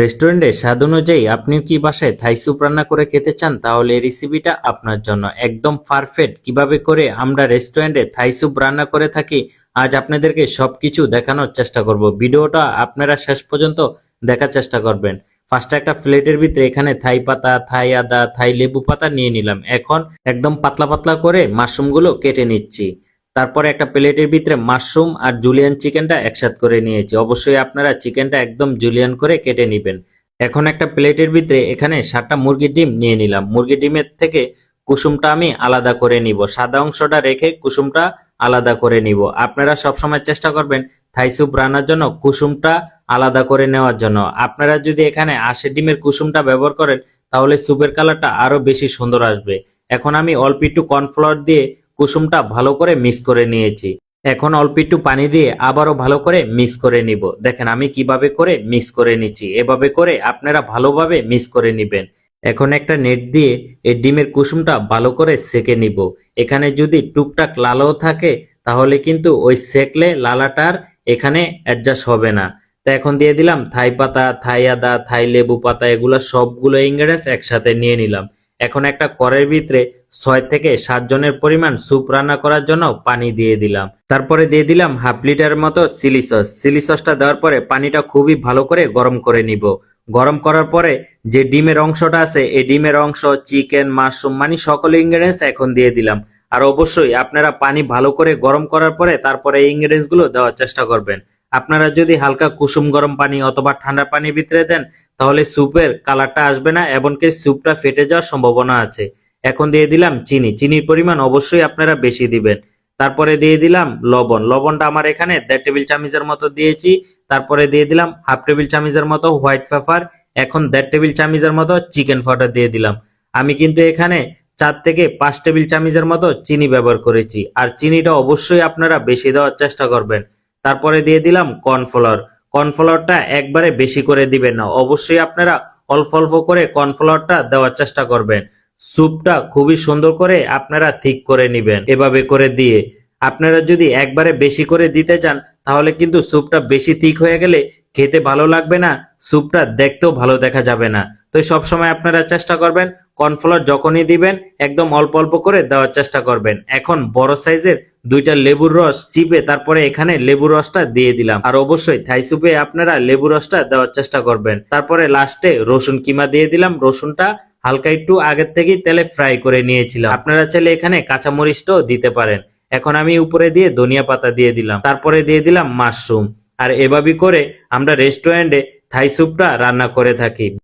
রেস্টুরেন্টে স্বাদ অনুযায়ী আপনিও কি বাসায় থাই স্যুপ রান্না করে খেতে চান? তাহলে এই রেসিপিটা আপনার জন্য একদম পারফেক্ট। কিভাবে করে আমরা রেস্টুরেন্টে থাই স্যুপ রান্না করে থাকি আজ আপনাদেরকে সবকিছু দেখানোর চেষ্টা করব। ভিডিওটা আপনারা শেষ পর্যন্ত দেখার চেষ্টা করবেন। ফার্স্টে একটা প্লেটের ভিতরে এখানে থাই পাতা, থাই আদা, থাই লেবু পাতা নিয়ে নিলাম। এখন একদম পাতলা পাতলা করে মাশরুমগুলো কেটে নিচ্ছি। তারপরে একটা প্লেটের ভিতরে মাশরুম আর জুলিয়ান চিকেনটা একসাথে করে নিয়েছি। অবশ্যই আপনারা চিকেনটা একদম জুলিয়ান করে কেটে নেবেন। এখন একটা প্লেটের ভিতরে এখানে 7টা মুরগির ডিম নিয়ে নিলাম। মুরগির ডিমের থেকে কুসুমটা আমি আলাদা করে নিব, সাদা অংশটা রেখে কুসুমটা আলাদা করে নিব। আপনারা সবসময় চেষ্টা করবেন থাই স্যুপ রান্নার জন্য কুসুমটা আলাদা করে নেওয়ার জন্য। আপনারা যদি এখানে 80 ডিমের কুসুমটা ব্যবহার করেন তাহলে স্যুপের কালারটা আরো বেশি সুন্দর আসবে। এখন আমি অল্প একটু কর্নফ্লাওয়ার দিয়ে কুসুমটা ভালো করে মিক্স করে নিয়েছি। এখন অল্প একটু পানি দিয়ে আবারও ভালো করে মিক্স করে নিব। দেখেন আমি কিভাবে করে মিক্স করে নিচ্ছি। এভাবে করে আপনারা ভালোভাবে মিক্স করে নিবেন। এখন একটা নেট দিয়ে এই ডিমের কুসুমটা ভালো করে সেকে নিব। এখানে যদি টুকটাক লালাও থাকে তাহলে কিন্তু ওই সেকলে লালাটার এখানে অ্যাডজাস্ট হবে না। তো এখন দিয়ে দিলাম থাই পাতা, থাই আদা, থাই লেবু পাতা, এগুলা সবগুলো ইনগ্রেডিয়েন্টস একসাথে নিয়ে নিলাম। এখন একটা কড়াইয়ের ভিতরে 6 থেকে 7 জনের পরিমাণ স্যুপ রান্না করার জন্য পানি দিয়ে দিলাম। তারপরে দিয়ে দিলাম হাফ লিটারের মতো চিলি সস। চিলি সসটা দেওয়ার পরে পানিটা খুবই ভালো করে গরম করে নিব। গরম করার পরে যে ডিমের অংশটা আছে এই ডিমের অংশ, চিকেন, মাশরুম মানে সকল ইনগ্রেডিয়েন্টস এখন দিয়ে দিলাম। আর অবশ্যই আপনারা পানি ভালো করে গরম করার পরে তারপরে এই ইনগ্রেডিয়েন্টস গুলো দেওয়ার চেষ্টা করবেন। আপনারা যদি হালকা কুসুম গরম পানি অথবা ঠান্ডা পানির ভিতরে দেন তাহলে স্যুপের কালারটা আসবে না, এমনকি স্যুপটা ফেটে যাওয়ার সম্ভাবনা আছে। এখন দিয়ে দিলাম চিনি। চিনির পরিমাণ অবশ্যই আপনারা বেশি দিবেন। তারপরে দিয়ে দিলাম লবণ। লবণটা আমার এখানে 1.5 টেবিল চামচের মতো দিয়েছি। তারপরে দিয়ে দিলাম হাফ টেবিল চামচের মতো হোয়াইট পেপার। এখন 1.5 টেবিল চামচের মতো চিকেন পাউডার দিয়ে দিলাম। আমি কিন্তু এখানে 4 থেকে 5 টেবিল চামচের মতো চিনি ব্যবহার করেছি। আর চিনিটা অবশ্যই আপনারা বেশি দেওয়ার চেষ্টা করবেন। তারপরে দিয়ে দিলাম কর্নফ্লাওয়ার। কর্নফ্লাওয়ারটা একবারে বেশি করে দিবেন না, অবশ্যই আপনারা অল্প অল্প করে কর্নফ্লাওয়ারটা দেওয়ার চেষ্টা করবেন। স্যুপটা খুবই সুন্দর করে আপনারা ঠিক করে নিবেন এভাবে করে দিয়ে। আপনারা যদি একবারে বেশি করে দিতে চান তাহলে কিন্তু স্যুপটা বেশি ঠিক হয়ে গেলে খেতে ভালো লাগবে না, স্যুপটা দেখতেও ভালো দেখা যাবে না। তো সবসময় আপনারা চেষ্টা করবেন কর্নফ্লাওয়ার যখনই দিবেন একদম অল্প অল্প করে দেওয়ার চেষ্টা করবেন। এখন বড় সাইজের 2টা লেবুর রস চিপে তারপরে এখানে লেবুর রসটা দিয়ে দিলাম। আর অবশ্যই থাই স্যুপে আপনারা লেবুর রসটা দেওয়ার চেষ্টা করবেন। তারপরে লাস্টে রসুন কিমা দিয়ে দিলাম। রসুনটা হালকা একটু আগের থেকেই তেলে ফ্রাই করে নিয়েছিলাম। আপনারা চাইলে এখানে কাঁচামরিচটাও দিতে পারেন। এখন আমি উপরে দিয়ে ধনিয়া পাতা দিয়ে দিলাম। তারপরে দিয়ে দিলাম মাশরুম। আর এভাবে করে আমরা রেস্টুরেন্টে থাই স্যুপটা রান্না করে থাকি।